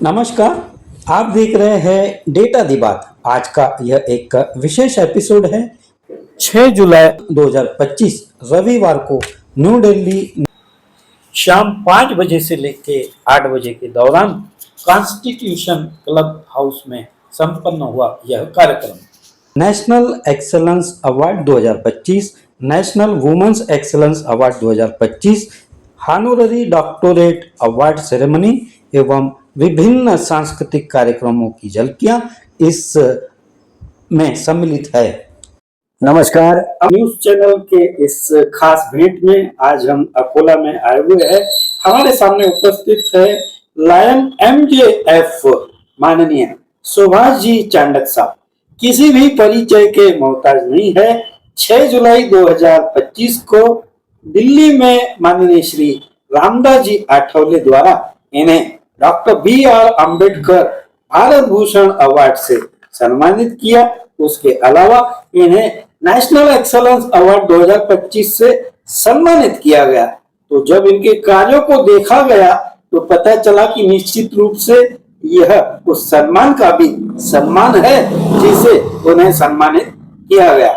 नमस्कार। आप देख रहे हैं डेटा दी बात। आज का यह एक विशेष एपिसोड है। 6 जुलाई 2025 रविवार को न्यू दिल्ली शाम 5 बजे से लेकर 8 बजे के दौरान कॉन्स्टिट्यूशन क्लब हाउस में संपन्न हुआ यह कार्यक्रम। National excellence award 2025, national women's excellence award 2025, honorary doctorate award ceremony एवं विभिन्न सांस्कृतिक कार्यक्रमों की झलकियां इस में सम्मिलित है। नमस्कार, न्यूज चैनल के इस खास भेंट में आज हम अकोला में आए हुए हैं। हमारे सामने उपस्थित है लायन MJF माननीय सुभाष जी चांडक साहब। किसी भी परिचय के मोहताज नहीं है। 6 जुलाई 2025 को दिल्ली में माननीय श्री रामदास जी आठवले द्वारा इन्हें doctor BR Ambedkar Bharat Bhushan award से सम्मानित किया। उसके अलावा इन्हें नेशनल एक्सेलेंस अवार्ड 2025 से सम्मानित किया गया। तो जब इनके कार्यों को देखा गया तो पता चला कि निश्चित रूप से यह उस सम्मान का भी सम्मान है जिसे उन्हें सम्मानित किया गया।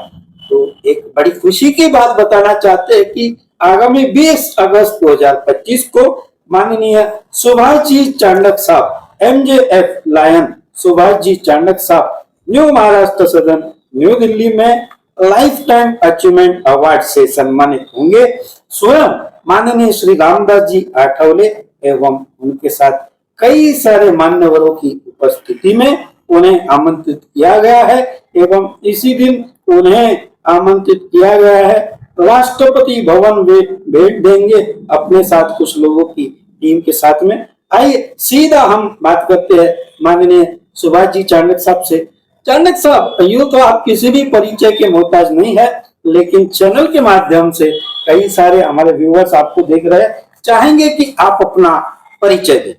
तो एक बड़ी खुशी की बात बताना चाहते हैं कि आगामी 20 अगस्त 2025 को माननीय सुभाष जी चांडक साहब MJF लायन सुभाष जी चांडक साहब न्यू महाराष्ट्र सदन न्यू दिल्ली में लाइफ टाइम अचीवमेंट अवार्ड से सम्मानित होंगे। स्वयं माननीय श्री रामदास जी आठवले एवं उनके साथ कई सारे मान्यवरों की उपस्थिति में उन्हें आमंत्रित किया गया है एवं इसी दिन उन्हें आमंत्रित किया गया है। राष्ट्रपति भवन में भेंट देंगे अपने साथ कुछ लोगों की टीम के साथ में। आइए सीधा हम बात करते हैं माननीय सुभाष जी चांडक साहब से। चांडक साहब, यूं तो आप किसी भी परिचय के मोहताज नहीं है, लेकिन चैनल के माध्यम से कई सारे हमारे व्यूअर्स आपको देख रहे हैं, चाहेंगे कि आप अपना परिचय दें।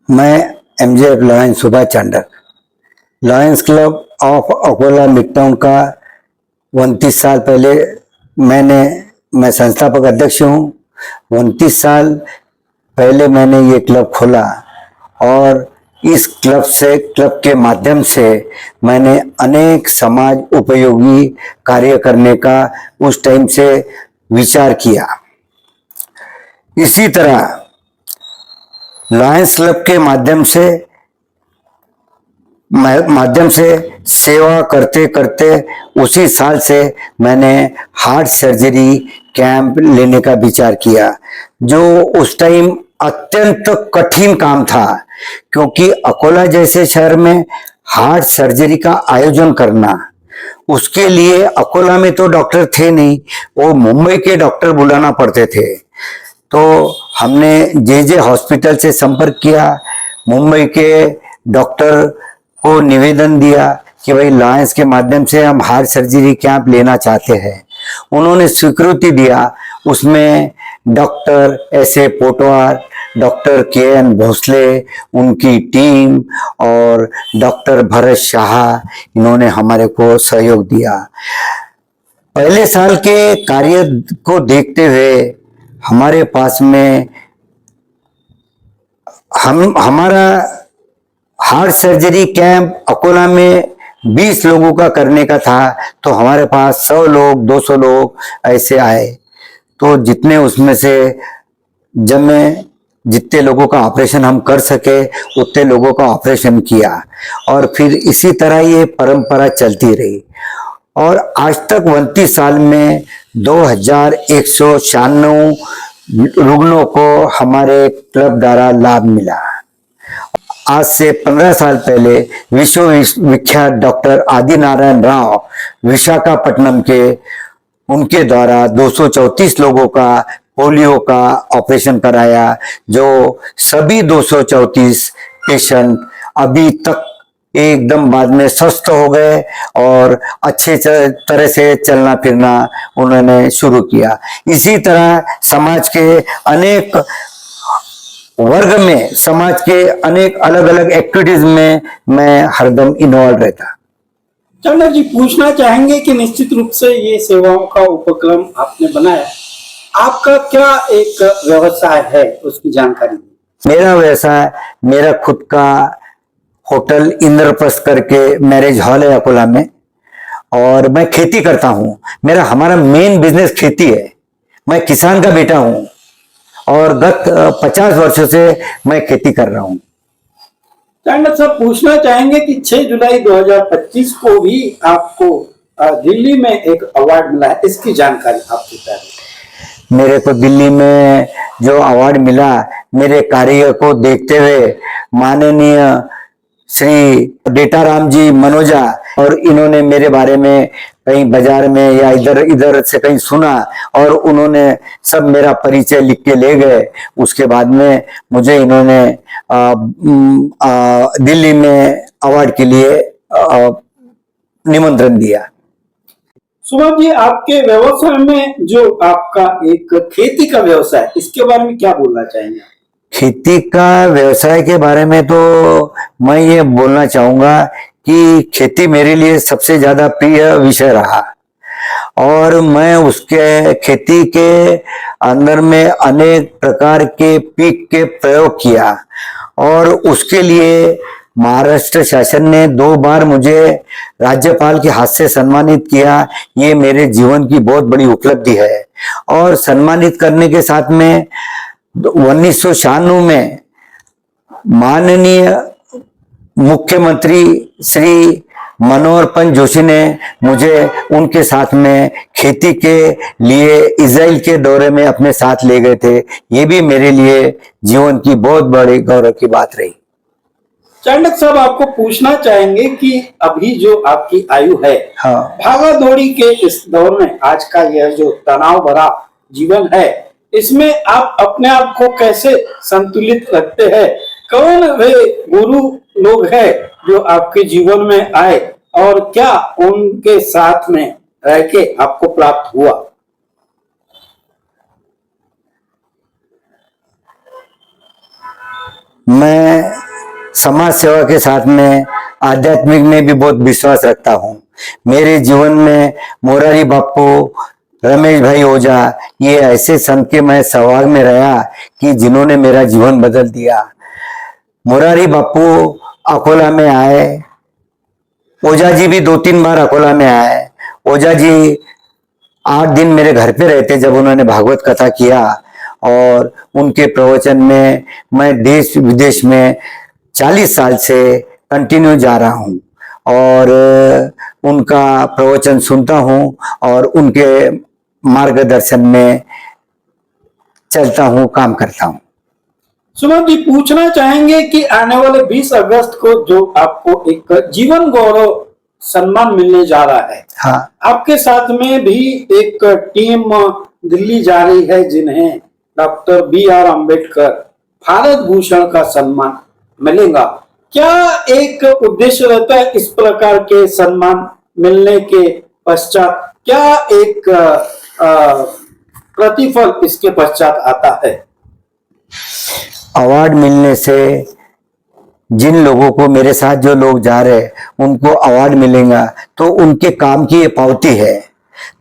मैं MJF Lion Subhash Chandak Lions Club of Akola Midtown का 29 साल पहले मैं संस्थापक अध्यक्ष हूँ। 29 साल पहले मैंने ये क्लब खोला और इस क्लब के माध्यम से मैंने अनेक समाज उपयोगी कार्य करने का उस टाइम से विचार किया। इसी तरह लायंस क्लब के माध्यम से सेवा करते करते उसी साल से मैंने हार्ट सर्जरी कैंप लेने का विचार किया, जो उस टाइम अत्यंत कठिन काम था, क्योंकि अकोला जैसे शहर में हार्ट सर्जरी का आयोजन करना, उसके लिए अकोला में तो डॉक्टर थे नहीं, वो मुंबई के डॉक्टर बुलाना पड़ते थे। तो हमने जे हॉस्पिटल से संपर्क किया, मुंबई के डॉक्टर को निवेदन दिया कि भाई लायंस के माध्यम से हम हार्ट सर्जरी कैंप लेना चाहते हैं। उन्होंने स्वीकृति दिया। उसमें doctor SA Potwar, doctor KN Bhosale, उनकी टीम और डॉक्टर भरत शाह, इन्होंने हमारे को सहयोग दिया। पहले साल के कार्य को देखते हुए हमारे पास में हमारा हार्ट सर्जरी कैंप अकोला में 20 लोगों का करने का था, तो हमारे पास 100 लोग 200 लोग ऐसे आए। तो जितने उसमें से जितने लोगों का ऑपरेशन हम कर सके उतने लोगों का ऑपरेशन किया और फिर इसी तरह ये परंपरा चलती रही और आज तक 29 साल में 2196 रुग्णों को हमारे क्लब द्वारा लाभ मिला। आज से 15 साल पहले विश्व विख्यात डॉक्टर आदिनारायण राव विशाखापट्टनम के उनके द्वारा 234 लोगों का पोलियो का ऑपरेशन कराया, जो सभी 234 पेशेंट अभी तक एकदम बाद में स्वस्थ हो गए और अच्छे तरह से चलना फिरना उन्होंने शुरू किया। इसी तरह समाज के अनेक वर्ग में, समाज के अनेक अलग अलग एक्टिविटीज में मैं हरदम इन्वॉल्व रहता। चांडक जी, पूछना चाहेंगे कि निश्चित रूप से ये सेवाओं का उपक्रम आपने बनाया, आपका क्या एक व्यवसाय है उसकी जानकारी? मेरा व्यवसाय, मेरा खुद का होटल इंद्रप्रस्थ करके मैरिज हॉल है अकोला में, और मैं खेती करता हूं। हमारा मेन बिजनेस खेती है। मैं किसान का बेटा हूं और गत 50 वर्षों से मैं खेती कर रहा हूं। चाणक्य साहब, पूछना चाहेंगे कि 6 जुलाई 2025 को भी आपको दिल्ली में एक अवार्ड मिला है, इसकी जानकारी आप बताएं। मेरे को दिल्ली में जो अवार्ड मिला, मेरे कार्य को देखते हुए माननीय श्री डेटाराम जी मनोजा, और इन्होंने मेरे बारे में कहीं बाजार में या इधर इधर से कहीं सुना और उन्होंने सब मेरा परिचय लिख के ले गए। उसके बाद में मुझे इन्होंने दिल्ली में अवार्ड के लिए निमंत्रण दिया। सुभाष जी, आपके व्यवसाय में जो आपका एक खेती का व्यवसाय, इसके बारे में क्या बोलना चाहेंगे? खेती का व्यवसाय के बारे में तो मैं ये बोलना चाहूंगा कि खेती मेरे लिए सबसे ज्यादा प्रिय विषय रहा, और मैं उसके खेती के अंदर में अनेक प्रकार के पीक के प्रयोग किया, और उसके लिए महाराष्ट्र शासन ने 2 बार मुझे राज्यपाल के हाथ से सम्मानित किया। ये मेरे जीवन की बहुत बड़ी उपलब्धि है। और सम्मानित करने के साथ में 1996 में माननीय मुख्यमंत्री श्री मनोहर जोशी ने मुझे उनके साथ में खेती के लिए इजराइल के दौरे में अपने साथ ले गए थे। ये भी मेरे लिए जीवन की बहुत बड़ी गौरव की बात रही। चाणक्य साहब, आपको पूछना चाहेंगे कि अभी जो आपकी आयु है, हाँ, भागा दौड़ी के इस दौर में, आज का यह जो तनाव भरा जीवन है, इसमें आप अपने आप को कैसे संतुलित रखते हैं? कौन वे गुरु लोग हैं जो आपके जीवन में आए, और क्या उनके साथ में रह के आपको प्राप्त हुआ? मैं समाज सेवा के साथ में आध्यात्मिक में भी बहुत विश्वास रखता हूँ। मेरे जीवन में मोरारी बापू, रमेश भाई ओझा, ये ऐसे संत के मैं सहवाग में रहा कि जिन्होंने मेरा जीवन बदल दिया। मोरारी बापू अकोला में आए, ओझा जी भी 2-3 बार अकोला में आए। ओझा जी 8 दिन मेरे घर पे रहते जब उन्होंने भागवत कथा किया, और उनके प्रवचन में मैं देश विदेश में 40 साल से कंटिन्यू जा रहा हूं, और उनका प्रवचन सुनता हूं और उनके मार्गदर्शन में चलता हूं, काम करता हूं। सुमन जी, पूछना चाहेंगे कि आने वाले 20 अगस्त को जो आपको एक जीवन गौरव सम्मान मिलने जा रहा है, हाँ, आपके साथ में भी एक टीम दिल्ली जा रही है, जिन्हें डॉक्टर BR अम्बेडकर भारत भूषण का सम्मान मिलेगा। क्या एक उद्देश्य रहता है इस प्रकार के सम्मान मिलने के पश्चात? क्या एक प्रतिफल इसके पश्चात आता है? अवार्ड मिलने से जिन लोगों को, मेरे साथ जो लोग जा रहे हैं उनको अवार्ड मिलेगा, तो उनके काम की ये पावती है,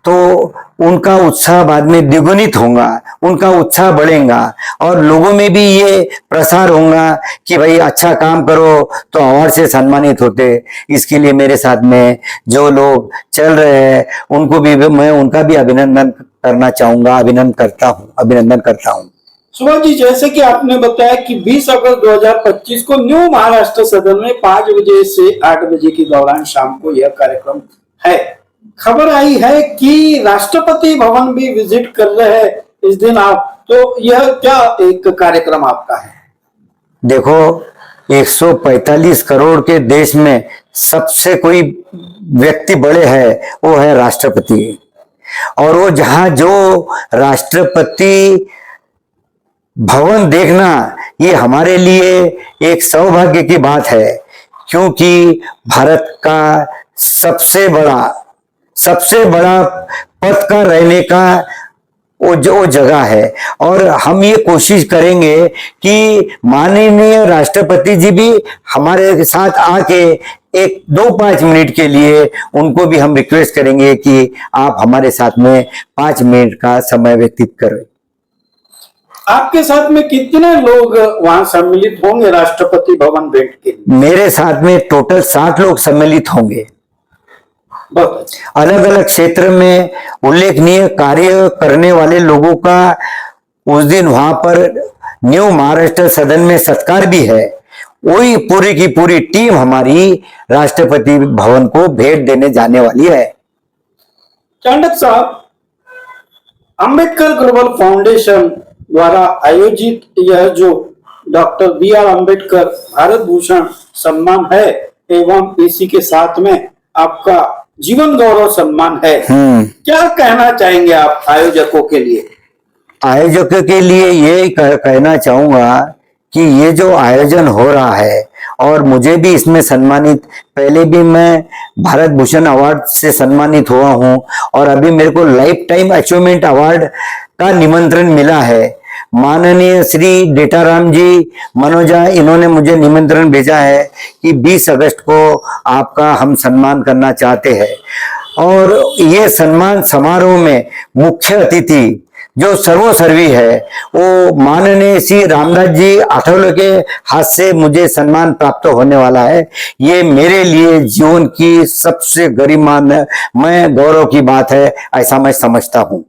तो उनका उत्साह बाद में द्विगुणित होगा, उनका उत्साह बढ़ेगा, और लोगों में भी ये प्रसार होगा कि भाई अच्छा काम करो तो अवार्ड से सम्मानित होते। इसके लिए मेरे साथ में जो लोग चल रहे हैं उनको भी मैं उनका भी अभिनंदन करना चाहूंगा, अभिनंदन करता हूं। सुभाष जी, जैसे कि आपने बताया कि 20 अगस्त 2025 को न्यू महाराष्ट्र सदन में 5 बजे से 8 बजे के दौरान शाम को यह कार्यक्रम है। खबर आई है कि राष्ट्रपति भवन भी विजिट कर रहे हैं इस दिन आप, तो यह क्या एक कार्यक्रम आपका है? देखो, 145 करोड़ के देश में सबसे कोई व्यक्ति बड़े है वो है राष्ट्रपति, और वो जहां जो राष्ट्रपति भवन देखना, ये हमारे लिए एक सौभाग्य की बात है, क्योंकि भारत का सबसे बड़ा पद का रहने का वो जो जगह है। और हम ये कोशिश करेंगे कि माननीय राष्ट्रपति जी भी हमारे साथ आके 1-2-5 मिनट के लिए, उनको भी हम रिक्वेस्ट करेंगे कि आप हमारे साथ में 5 मिनट का समय व्यतीत करें। आपके साथ में कितने लोग वहां सम्मिलित होंगे राष्ट्रपति भवन भेंट के लिए? मेरे साथ में टोटल 60 लोग सम्मिलित होंगे। बहुत अच्छा। अलग अलग क्षेत्र में उल्लेखनीय कार्य करने वाले लोगों का उस दिन वहां पर न्यू महाराष्ट्र सदन में सत्कार भी है। वही पूरी की पूरी टीम हमारी राष्ट्रपति भवन को भेंट देने जाने वाली है। चांडक साहब, अंबेडकर ग्लोबल फाउंडेशन द्वारा आयोजित यह जो डॉक्टर बी.आर. अंबेडकर भारत भूषण सम्मान है एवं इसी के साथ में आपका जीवन गौरव सम्मान है, क्या कहना चाहेंगे आप आयोजकों के लिए? आयोजकों के लिए ये कहना चाहूंगा कि ये जो आयोजन हो रहा है और मुझे भी इसमें सम्मानित, पहले भी मैं भारत भूषण अवार्ड से सम्मानित हुआ हूं और अभी मेरे को लाइफ टाइम अचीवमेंट अवार्ड का निमंत्रण मिला है। माननीय श्री डेटाराम जी मनोजा, इन्होंने मुझे निमंत्रण भेजा है कि 20 अगस्त को आपका हम सम्मान करना चाहते हैं। और ये सम्मान समारोह में मुख्य अतिथि जो सर्वोसर्वी है वो माननीय श्री रामदास जी आठवले के हाथ से मुझे सम्मान प्राप्त होने वाला है। ये मेरे लिए जीवन की सबसे गरिमामय गौरव की बात है, ऐसा मैं समझता हूँ।